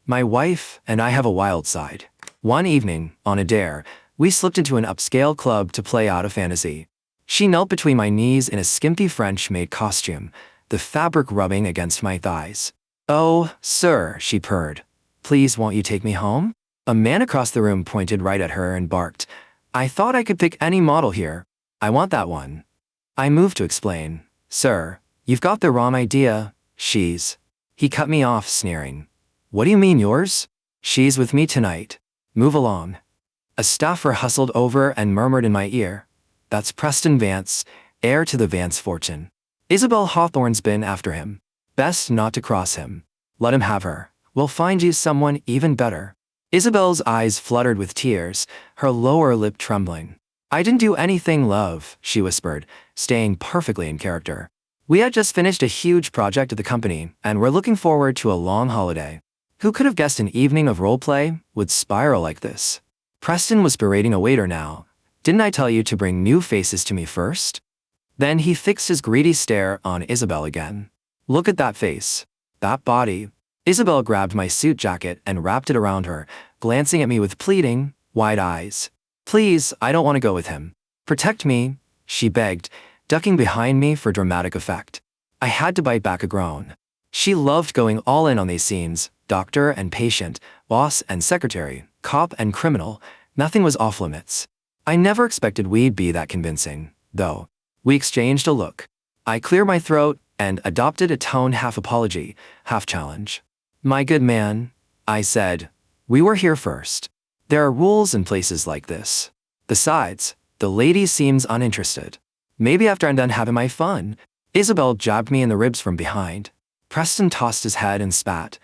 My wife and I have a wild side. One evening, on a dare, we slipped into an upscale club to play out a fantasy. She knelt between my knees in a skimpy French maid costume, the fabric rubbing against my thighs. "Oh, sir," she purred. "Please won't you take me home?" A man across the room pointed right at her and barked. "I thought I could pick any model here. I want that one." I moved to explain. "Sir, you've got the wrong idea. She's..." He cut me off, sneering. "What do you mean yours? She's with me tonight. Move along." A staffer hustled over and murmured in my ear, "That's Preston Vance, heir to the Vance fortune. Isabel Hawthorne's been after him. Best not to cross him. Let him have her. We'll find you someone even better." Isabel's eyes fluttered with tears, her lower lip trembling. "I didn't do anything, love," she whispered, staying perfectly in character. "We had just finished a huge project at the company, and we're looking forward to a long holiday. Who could have guessed an evening of roleplay would spiral like this?" Preston was berating a waiter now. "Didn't I tell you to bring new faces to me first?" Then he fixed his greedy stare on Isabel again. "Look at that face. That body." Isabel grabbed my suit jacket and wrapped it around her, glancing at me with pleading, wide eyes. "Please, I don't want to go with him. Protect me," she begged, ducking behind me for dramatic effect. I had to bite back a groan. She loved going all in on these scenes, doctor and patient, boss and secretary, cop and criminal, nothing was off limits. I never expected we'd be that convincing, though. We exchanged a look. I cleared my throat and adopted a tone half apology, half challenge. "My good man," I said, "we were here first. There are rules in places like this. Besides, the lady seems uninterested. Maybe after I'm done having my fun." Isabel jabbed me in the ribs from behind. Preston tossed his head and spat.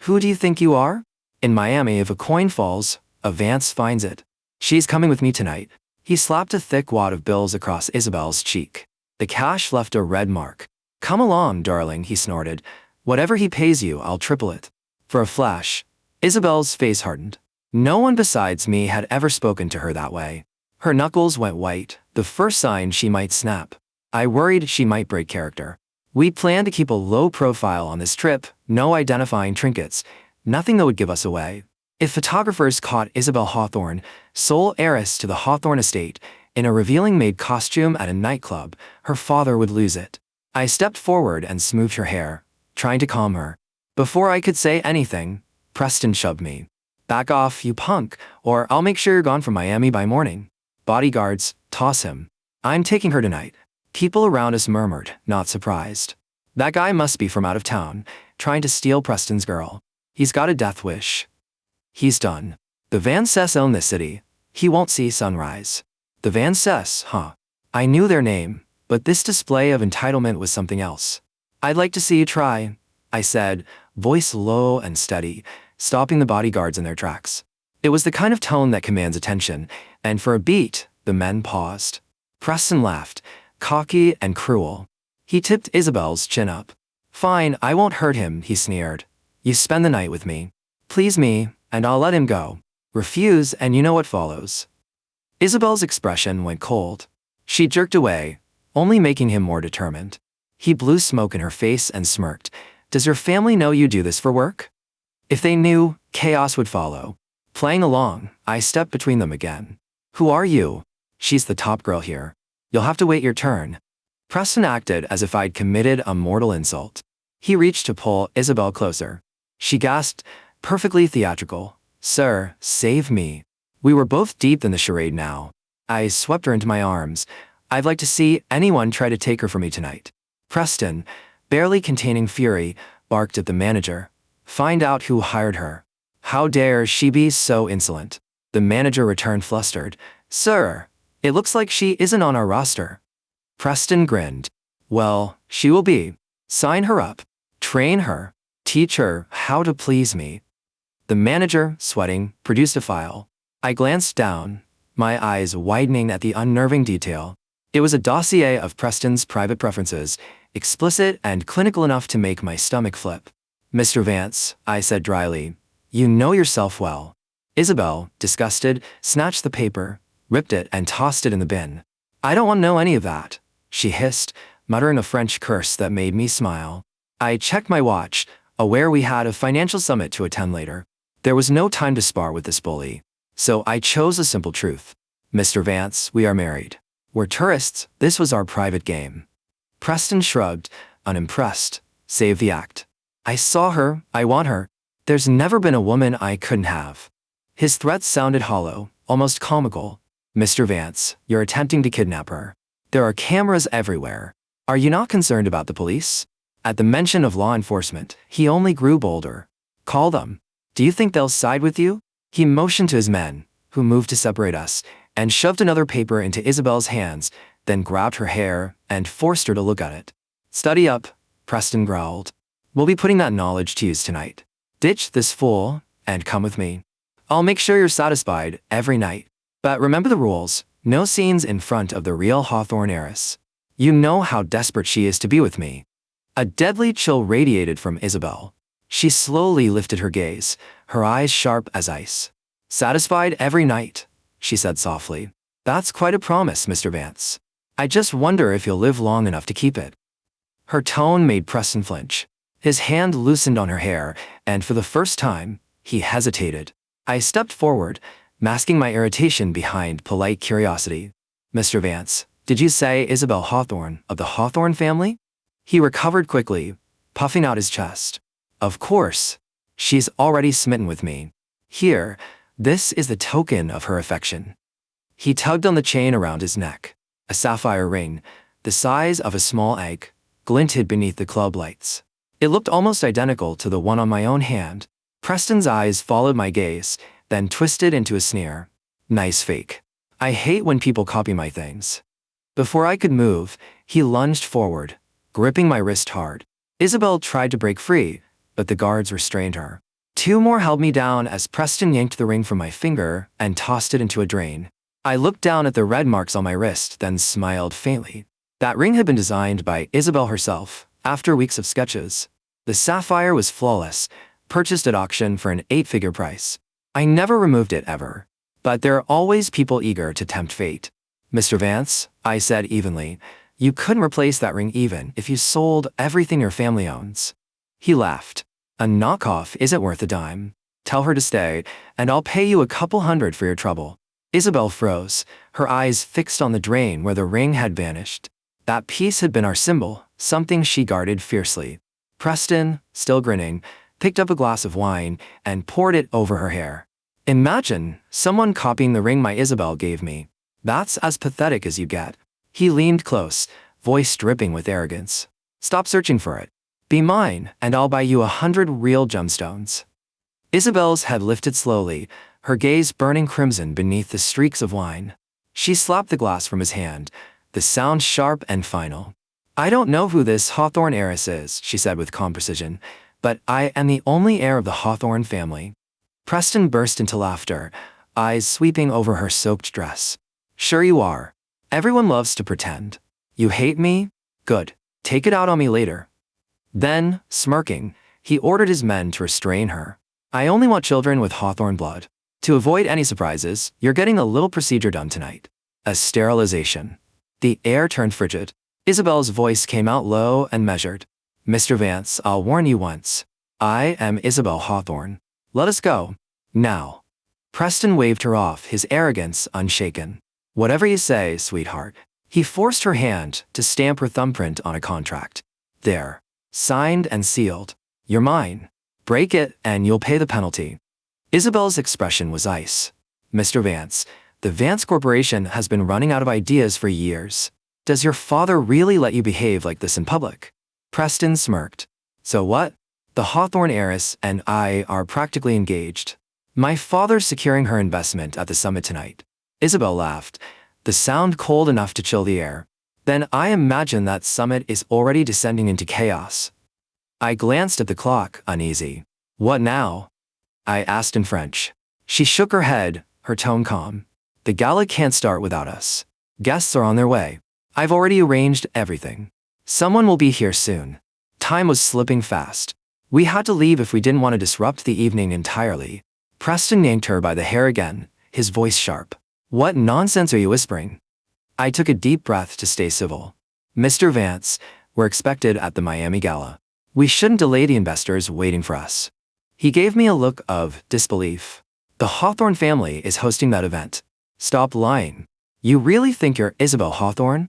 "Who do you think you are? In Miami, if a coin falls, a Vance finds it. She's coming with me tonight." He slapped a thick wad of bills across Isabel's cheek. The cash left a red mark. "Come along, darling," he snorted. "Whatever he pays you, I'll triple it." For a flash, Isabel's face hardened. No one besides me had ever spoken to her that way. Her knuckles went white, the first sign she might snap. I worried she might break character. We planned to keep a low profile on this trip, no identifying trinkets, nothing that would give us away. If photographers caught Isabel Hawthorne, sole heiress to the Hawthorne estate, in a revealing maid costume at a nightclub, her father would lose it. I stepped forward and smoothed her hair, trying to calm her. Before I could say anything, Preston shoved me. "Back off, you punk, or I'll make sure you're gone from Miami by morning. Bodyguards, toss him. I'm taking her tonight." People around us murmured, not surprised. "That guy must be from out of town, trying to steal Preston's girl. He's got a death wish. He's done. The Vances own this city. He won't see sunrise." The Vances, huh? I knew their name, but this display of entitlement was something else. "I'd like to see you try," I said, voice low and steady, stopping the bodyguards in their tracks. It was the kind of tone that commands attention, and for a beat, the men paused. Preston laughed, cocky and cruel. He tipped Isabel's chin up. "Fine, I won't hurt him," he sneered. "You spend the night with me. Please me, and I'll let him go. Refuse, and you know what follows." Isabel's expression went cold. She jerked away, only making him more determined. He blew smoke in her face and smirked. "Does your family know you do this for work?" If they knew, chaos would follow. Playing along, I stepped between them again. "Who are you?" "She's the top girl here. You'll have to wait your turn." Preston acted as if I'd committed a mortal insult. He reached to pull Isabel closer. She gasped, perfectly theatrical, "Sir, save me." We were both deep in the charade now. I swept her into my arms. "I'd like to see anyone try to take her from me tonight." Preston, barely containing fury, barked at the manager. "Find out who hired her. How dare she be so insolent?" The manager returned flustered. "Sir, it looks like she isn't on our roster." Preston grinned. "Well, she will be. Sign her up. Train her. Teach her how to please me." The manager, sweating, produced a file. I glanced down, my eyes widening at the unnerving detail. It was a dossier of Preston's private preferences, explicit and clinical enough to make my stomach flip. "Mr. Vance," I said dryly, "you know yourself well." Isabel, disgusted, snatched the paper, ripped it and tossed it in the bin. "I don't want to know any of that," she hissed, muttering a French curse that made me smile. I checked my watch. aware we had a financial summit to attend later. There was no time to spar with this bully. So I chose a simple truth. Mr. Vance, we are married. We're tourists, this was our private game. Preston shrugged, unimpressed. Save the act. I saw her, I want her. There's never been a woman I couldn't have. His threats sounded hollow, almost comical. Mr. Vance, you're attempting to kidnap her. There are cameras everywhere. Are you not concerned about the police? At the mention of law enforcement, he only grew bolder. Call them. Do you think they'll side with you? He motioned to his men, who moved to separate us, and shoved another paper into Isabel's hands, then grabbed her hair and forced her to look at it. Study up, Preston growled. We'll be putting that knowledge to use tonight. Ditch this fool, and come with me. I'll make sure you're satisfied every night. But remember the rules, no scenes in front of the real Hawthorne heiress. You know how desperate she is to be with me. A deadly chill radiated from Isabel. She slowly lifted her gaze, her eyes sharp as ice. Satisfied every night, she said softly. That's quite a promise, Mr. Vance. I just wonder if you'll live long enough to keep it. Her tone made Preston flinch. His hand loosened on her hair, and for the first time, he hesitated. I stepped forward, masking my irritation behind polite curiosity. Mr. Vance, did you say Isabel Hawthorne of the Hawthorne family? He recovered quickly, puffing out his chest. Of course. She's already smitten with me. Here, this is the token of her affection. He tugged on the chain around his neck. A sapphire ring, the size of a small egg, glinted beneath the club lights. It looked almost identical to the one on my own hand. Preston's eyes followed my gaze, then twisted into a sneer. Nice fake. I hate when people copy my things. Before I could move, he lunged forward, gripping my wrist hard. Isabel tried to break free, but the guards restrained her. Two more held me down as Preston yanked the ring from my finger and tossed it into a drain. I looked down at the red marks on my wrist, then smiled faintly. That ring had been designed by Isabel herself, after weeks of sketches. The sapphire was flawless, purchased at auction for an 8-figure price. I never removed it ever. But there are always people eager to tempt fate. Mr. Vance, I said evenly, you couldn't replace that ring even if you sold everything your family owns. He laughed. A knockoff isn't worth a dime. Tell her to stay, and I'll pay you a couple hundred for your trouble. Isabel froze, her eyes fixed on the drain where the ring had vanished. That piece had been our symbol, something she guarded fiercely. Preston, still grinning, picked up a glass of wine and poured it over her hair. Imagine someone copying the ring my Isabel gave me. That's as pathetic as you get. He leaned close, voice dripping with arrogance. Stop searching for it. Be mine, and I'll buy you 100 real gemstones. Isabel's head lifted slowly, her gaze burning crimson beneath the streaks of wine. She slapped the glass from his hand, the sound sharp and final. I don't know who this Hawthorne heiress is, she said with calm precision, but I am the only heir of the Hawthorne family. Preston burst into laughter, eyes sweeping over her soaked dress. Sure you are. Everyone loves to pretend. You hate me? Good. Take it out on me later. Then, smirking, he ordered his men to restrain her. I only want children with Hawthorne blood. To avoid any surprises, you're getting a little procedure done tonight. A sterilization. The air turned frigid. Isabel's voice came out low and measured. Mr. Vance, I'll warn you once. I am Isabel Hawthorne. Let us go. Now. Preston waved her off, his arrogance unshaken. Whatever you say, sweetheart. He forced her hand to stamp her thumbprint on a contract. There. Signed and sealed. You're mine. Break it and you'll pay the penalty. Isabel's expression was ice. Mr. Vance, the Vance Corporation has been running out of ideas for years. Does your father really let you behave like this in public? Preston smirked. So what? The Hawthorne heiress and I are practically engaged. My father's securing her investment at the summit tonight. Isabel laughed, the sound cold enough to chill the air. Then I imagine that summit is already descending into chaos. I glanced at the clock, uneasy. What now? I asked in French. She shook her head, her tone calm. The gala can't start without us. Guests are on their way. I've already arranged everything. Someone will be here soon. Time was slipping fast. We had to leave if we didn't want to disrupt the evening entirely. Preston yanked her by the hair again, his voice sharp. What nonsense are you whispering? I took a deep breath to stay civil. Mr. Vance, we're expected at the Miami Gala. We shouldn't delay the investors waiting for us. He gave me a look of disbelief. The Hawthorne family is hosting that event. Stop lying. You really think you're Isabel Hawthorne?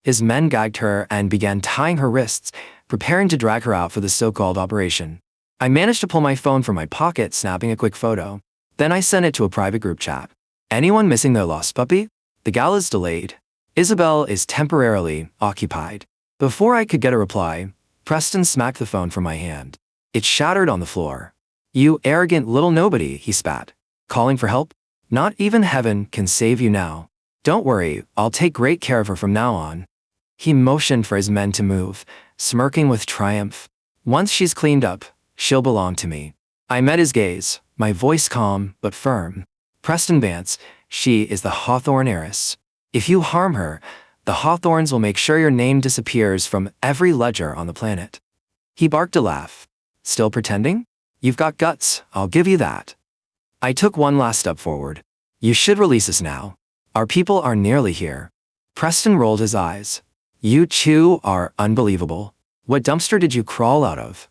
His men gagged her and began tying her wrists, preparing to drag her out for the so-called operation. I managed to pull my phone from my pocket, snapping a quick photo. Then I sent it to a private group chat. Anyone missing their lost puppy? The gala's delayed. Isabel is temporarily occupied. Before I could get a reply, Preston smacked the phone from my hand. It shattered on the floor. You arrogant little nobody, he spat. Calling for help? Not even heaven can save you now. Don't worry, I'll take great care of her from now on. He motioned for his men to move, smirking with triumph. Once she's cleaned up, she'll belong to me. I met his gaze, my voice calm but firm. Preston Vance, she is the Hawthorne heiress. If you harm her, the Hawthornes will make sure your name disappears from every ledger on the planet. He barked a laugh. Still pretending? You've got guts, I'll give you that. I took one last step forward. You should release us now. Our people are nearly here. Preston rolled his eyes. You two are unbelievable. What dumpster did you crawl out of?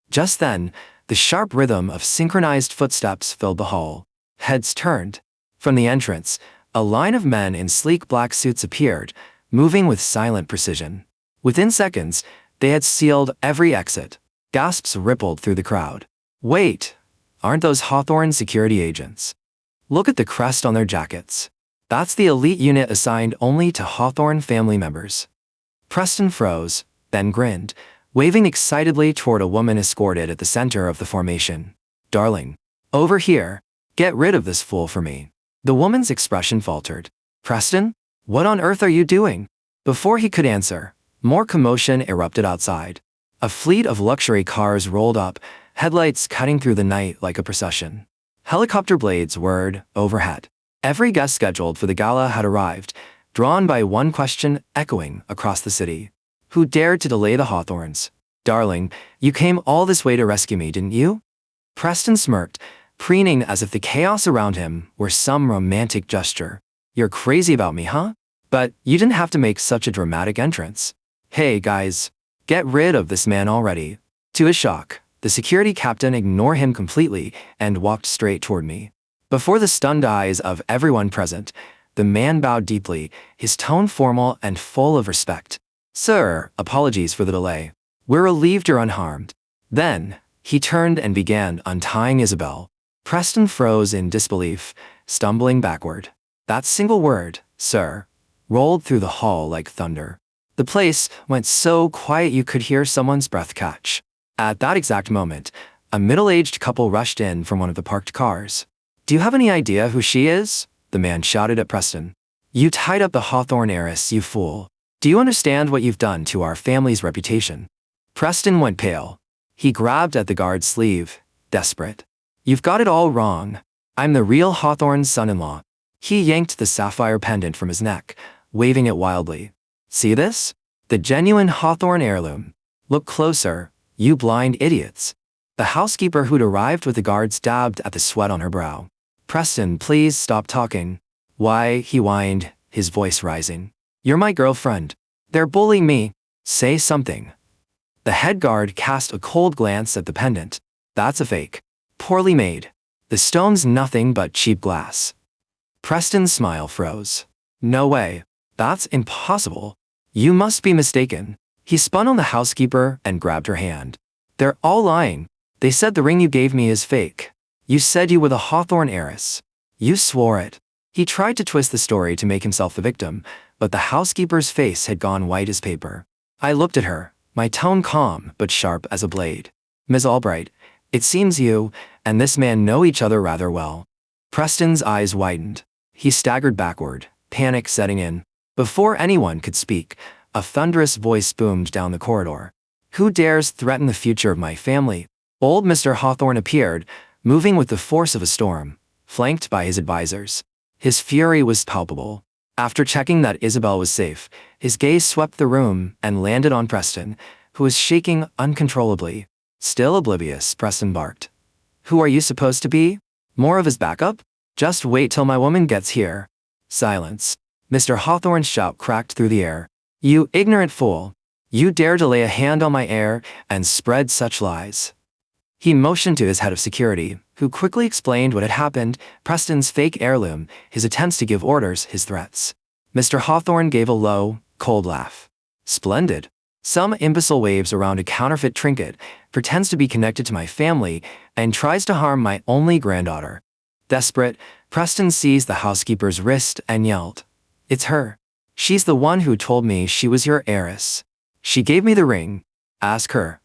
Just then, the sharp rhythm of synchronized footsteps filled the hall. Heads turned. From the entrance, a line of men in sleek black suits appeared, moving with silent precision. Within seconds, they had sealed every exit. Gasps rippled through the crowd. Wait, aren't those Hawthorne security agents? Look at the crest on their jackets. That's the elite unit assigned only to Hawthorne family members. Preston froze, then grinned, waving excitedly toward a woman escorted at the center of the formation. Darling, over here, get rid of this fool for me. The woman's expression faltered. Preston, what on earth are you doing? Before he could answer, more commotion erupted outside. A fleet of luxury cars rolled up, headlights cutting through the night like a procession. Helicopter blades whirred overhead. Every guest scheduled for the gala had arrived, drawn by one question echoing across the city. Who dared to delay the Hawthornes? Darling, you came all this way to rescue me, didn't you? Preston smirked, preening as if the chaos around him were some romantic gesture. You're crazy about me, huh? But you didn't have to make such a dramatic entrance. Hey, guys, get rid of this man already. To his shock, the security captain ignored him completely and walked straight toward me. Before the stunned eyes of everyone present, the man bowed deeply, his tone formal and full of respect. Sir, apologies for the delay. We're relieved you're unharmed. Then, he turned and began untying Isabel. Preston froze in disbelief, stumbling backward. That single word, sir, rolled through the hall like thunder. The place went so quiet you could hear someone's breath catch. At that exact moment, a middle-aged couple rushed in from one of the parked cars. Do you have any idea who she is? The man shouted at Preston. You tied up the Hawthorne heiress, you fool. Do you understand what you've done to our family's reputation? Preston went pale. He grabbed at the guard's sleeve, desperate. You've got it all wrong. I'm the real Hawthorne's son-in-law. He yanked the sapphire pendant from his neck, waving it wildly. See this? The genuine Hawthorne heirloom. Look closer, you blind idiots. The housekeeper who'd arrived with the guards dabbed at the sweat on her brow. Preston, please stop talking. Why, he whined, his voice rising. You're my girlfriend. They're bullying me. Say something. The head guard cast a cold glance at the pendant. That's a fake. Poorly made. The stone's nothing but cheap glass. Preston's smile froze. No way. That's impossible. You must be mistaken. He spun on the housekeeper and grabbed her hand. They're all lying. They said the ring you gave me is fake. You said you were the Hawthorne heiress. You swore it. He tried to twist the story to make himself the victim, but the housekeeper's face had gone white as paper. I looked at her, my tone calm but sharp as a blade. Ms. Albright, it seems you and this man know each other rather well. Preston's eyes widened. He staggered backward, panic setting in. Before anyone could speak, a thunderous voice boomed down the corridor. Who dares threaten the future of my family? Old Mr. Hawthorne appeared, moving with the force of a storm, flanked by his advisors. His fury was palpable. After checking that Isabel was safe, his gaze swept the room and landed on Preston, who was shaking uncontrollably. Still oblivious, Preston barked. Who are you supposed to be? More of his backup? Just wait till my woman gets here. Silence. Mr. Hawthorne's shout cracked through the air. You ignorant fool. You dare to lay a hand on my heir and spread such lies. He motioned to his head of security, who quickly explained what had happened: Preston's fake heirloom, his attempts to give orders, his threats. Mr. Hawthorne gave a low, cold laugh. Splendid. Some imbecile waves around a counterfeit trinket, pretends to be connected to my family, and tries to harm my only granddaughter. Desperate, Preston seized the housekeeper's wrist and yelled, "It's her. She's the one who told me she was your heiress. She gave me the ring. Ask her."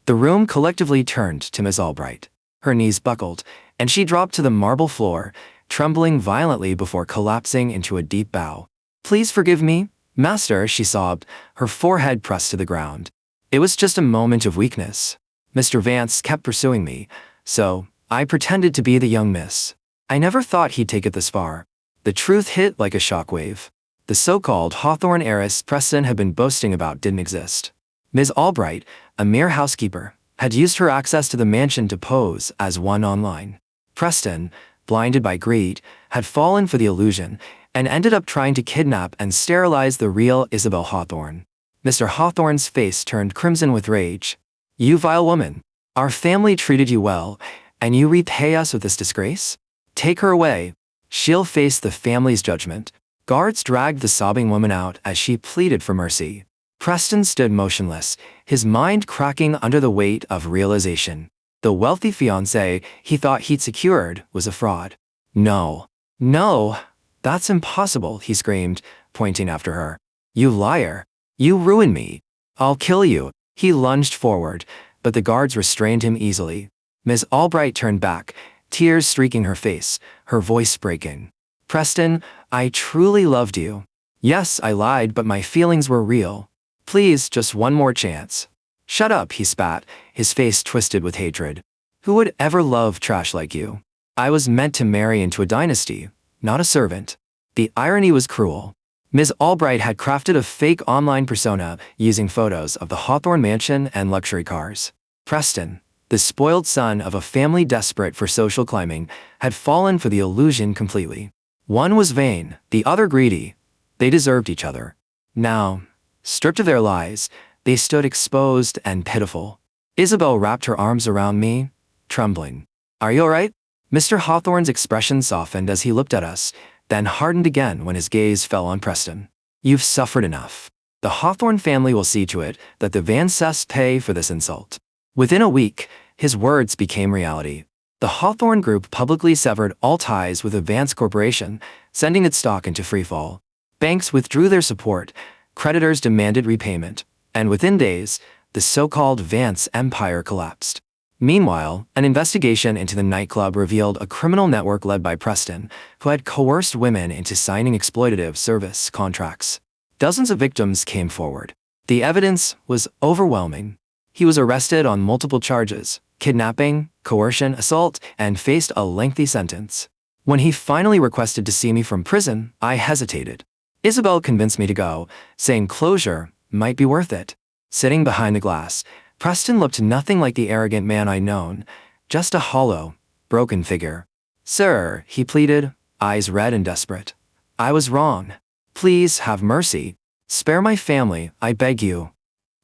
The room collectively turned to Miss Albright. Her knees buckled, and she dropped to the marble floor, trembling violently before collapsing into a deep bow. "Please forgive me, master," she sobbed, her forehead pressed to the ground. "It was just a moment of weakness. Mr. Vance kept pursuing me, so I pretended to be the young miss. I never thought he'd take it this far." The truth hit like a shockwave. The so-called Hawthorne heiress Preston had been boasting about didn't exist. Ms. Albright, a mere housekeeper, had used her access to the mansion to pose as one online. Preston, blinded by greed, had fallen for the illusion and ended up trying to kidnap and sterilize the real Isabel Hawthorne. Mr. Hawthorne's face turned crimson with rage. "You vile woman! Our family treated you well, and you repay us with this disgrace? Take her away. She'll face the family's judgment." Guards dragged the sobbing woman out as she pleaded for mercy. Preston stood motionless, his mind cracking under the weight of realization. The wealthy fiancé he thought he'd secured was a fraud. "No. No. That's impossible," he screamed, pointing after her. "You liar. You ruined me. I'll kill you." He lunged forward, but the guards restrained him easily. Miss Albright turned back, tears streaking her face, her voice breaking. "Preston, I truly loved you. Yes, I lied, but my feelings were real. Please, just one more chance." "Shut up," he spat, his face twisted with hatred. "Who would ever love trash like you? I was meant to marry into a dynasty, not a servant." The irony was cruel. Ms. Albright had crafted a fake online persona using photos of the Hawthorne mansion and luxury cars. Preston, the spoiled son of a family desperate for social climbing, had fallen for the illusion completely. One was vain, the other greedy. They deserved each other. Now, stripped of their lies, they stood exposed and pitiful. Isabel wrapped her arms around me, trembling. "Are you all right?" Mr. Hawthorne's expression softened as he looked at us, then hardened again when his gaze fell on Preston. "You've suffered enough. The Hawthorne family will see to it that the Vances pay for this insult." Within a week, his words became reality. The Hawthorne Group publicly severed all ties with the Vance Corporation, sending its stock into freefall. Banks withdrew their support, creditors demanded repayment, and within days, the so-called Vance empire collapsed. Meanwhile, an investigation into the nightclub revealed a criminal network led by Preston, who had coerced women into signing exploitative service contracts. Dozens of victims came forward. The evidence was overwhelming. He was arrested on multiple charges: kidnapping, coercion, assault, and faced a lengthy sentence. When he finally requested to see me from prison, I hesitated. Isabel convinced me to go, saying closure might be worth it. Sitting behind the glass, Preston looked nothing like the arrogant man I'd known, just a hollow, broken figure. "Sir," he pleaded, eyes red and desperate. "I was wrong. Please have mercy. Spare my family, I beg you."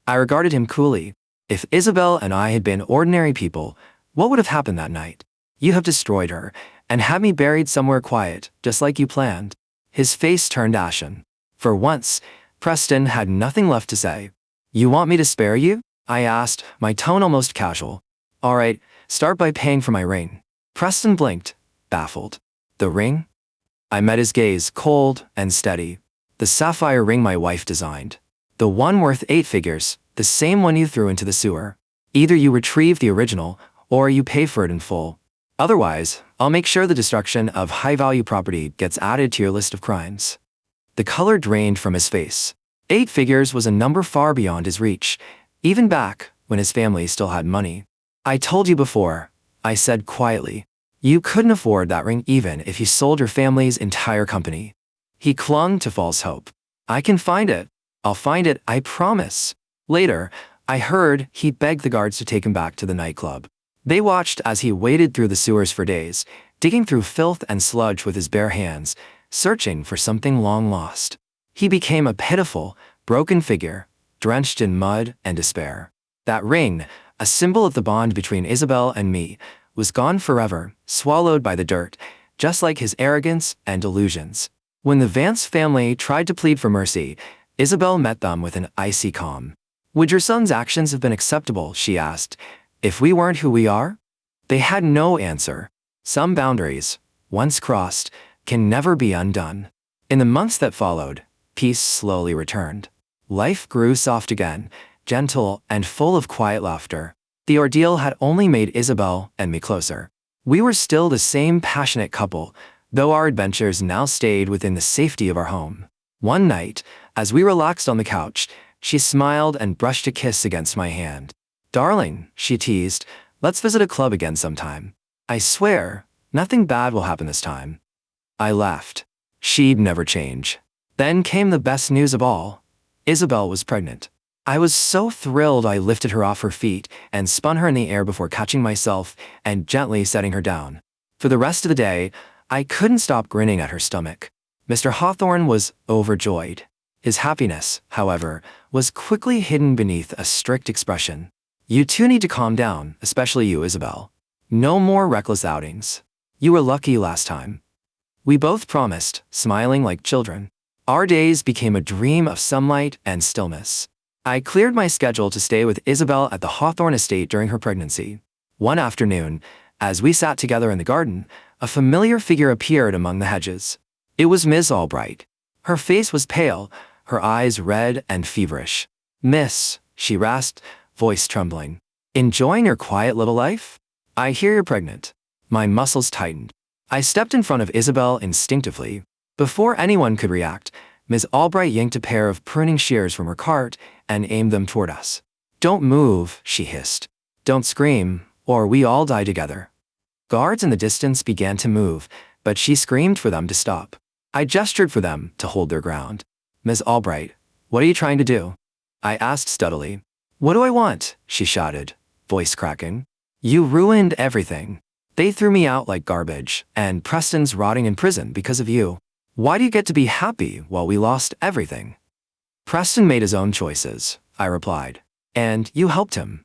I regarded him coolly. If Isabel and I had been ordinary people, what would have happened that night? "You have destroyed her, and had me buried somewhere quiet, just like you planned." His face turned ashen. For once, Preston had nothing left to say. "You want me to spare you?" I asked, my tone almost casual. "All right, start by paying for my ring." Preston blinked, baffled. "The ring?" I met his gaze, cold and steady. "The sapphire ring my wife designed. The one worth 8 figures, the same one you threw into the sewer. Either you retrieve the original, or you pay for it in full. Otherwise, I'll make sure the destruction of high-value property gets added to your list of crimes." The color drained from his face. 8 figures was a number far beyond his reach, even back when his family still had money. "I told you before," I said quietly. "You couldn't afford that ring even if you sold your family's entire company." He clung to false hope. "I can find it. I'll find it, I promise." Later, I heard he begged the guards to take him back to the nightclub. They watched as he waded through the sewers for days, digging through filth and sludge with his bare hands, searching for something long lost. He became a pitiful, broken figure, drenched in mud and despair. That ring, a symbol of the bond between Isabel and me, was gone forever, swallowed by the dirt, just like his arrogance and delusions. When the Vance family tried to plead for mercy, Isabel met them with an icy calm. "Would your son's actions have been acceptable," she asked, "if we weren't who we are?" They had no answer. Some boundaries, once crossed, can never be undone. In the months that followed, peace slowly returned. Life grew soft again, gentle and full of quiet laughter. The ordeal had only made Isabel and me closer. We were still the same passionate couple, though our adventures now stayed within the safety of our home. One night, as we relaxed on the couch, she smiled and brushed a kiss against my hand. "Darling," she teased, "let's visit a club again sometime. I swear, nothing bad will happen this time." I laughed. She'd never change. Then came the best news of all. Isabel was pregnant. I was so thrilled I lifted her off her feet and spun her in the air before catching myself and gently setting her down. For the rest of the day, I couldn't stop grinning at her stomach. Mr. Hawthorne was overjoyed. His happiness, however, was quickly hidden beneath a strict expression. "You two need to calm down, especially you, Isabel. No more reckless outings. You were lucky last time." We both promised, smiling like children. Our days became a dream of sunlight and stillness. I cleared my schedule to stay with Isabel at the Hawthorne estate during her pregnancy. One afternoon, as we sat together in the garden, a familiar figure appeared among the hedges. It was Miss Albright. Her face was pale, her eyes red and feverish. "Miss," she rasped, voice trembling, "enjoying your quiet little life? I hear you're pregnant." My muscles tightened. I stepped in front of Isabel instinctively. Before anyone could react, Ms. Albright yanked a pair of pruning shears from her cart and aimed them toward us. "Don't move," she hissed. "Don't scream, or we all die together." Guards in the distance began to move, but she screamed for them to stop. I gestured for them to hold their ground. "Ms. Albright, what are you trying to do?" I asked steadily. "What do I want?" she shouted, voice cracking. "You ruined everything. They threw me out like garbage, and Preston's rotting in prison because of you. Why do you get to be happy while we lost everything?" "Preston made his own choices," I replied. "And you helped him."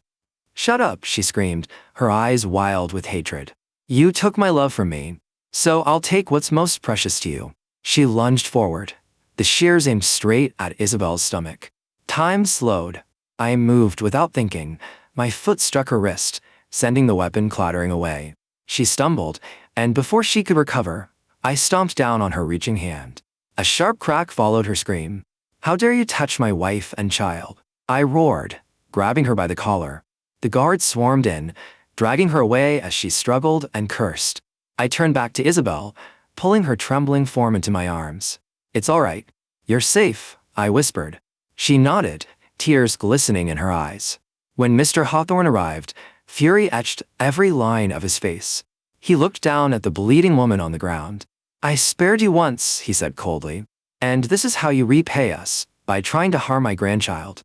"Shut up," she screamed, her eyes wild with hatred. "You took my love from me, so I'll take what's most precious to you." She lunged forward, the shears aimed straight at Isabel's stomach. Time slowed. I moved without thinking. My foot struck her wrist, sending the weapon clattering away. She stumbled, and before she could recover, I stomped down on her reaching hand. A sharp crack followed her scream. "How dare you touch my wife and child?" I roared, grabbing her by the collar. The guards swarmed in, dragging her away as she struggled and cursed. I turned back to Isabel, pulling her trembling form into my arms. "It's all right. You're safe," I whispered. She nodded, tears glistening in her eyes. When Mr. Hawthorne arrived, fury etched every line of his face. He looked down at the bleeding woman on the ground. "I spared you once," he said coldly, "and this is how you repay us, by trying to harm my grandchild."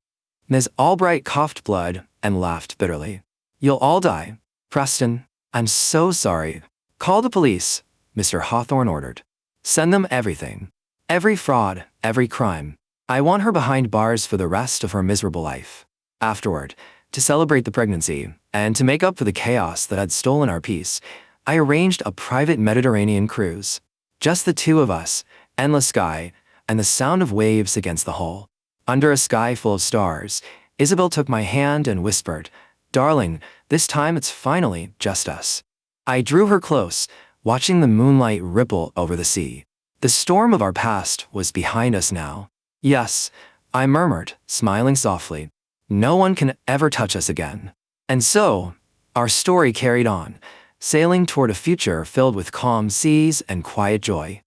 Ms. Albright coughed blood and laughed bitterly. "You'll all die. Preston, I'm so sorry." "Call the police," Mr. Hawthorne ordered. "Send them everything. Every fraud, every crime. I want her behind bars for the rest of her miserable life." Afterward, to celebrate the pregnancy, and to make up for the chaos that had stolen our peace, I arranged a private Mediterranean cruise. Just the two of us, endless sky, and the sound of waves against the hull. Under a sky full of stars, Isabel took my hand and whispered, "Darling, this time it's finally just us." I drew her close, watching the moonlight ripple over the sea. The storm of our past was behind us now. "Yes," I murmured, smiling softly. "No one can ever touch us again." And so, our story carried on, sailing toward a future filled with calm seas and quiet joy.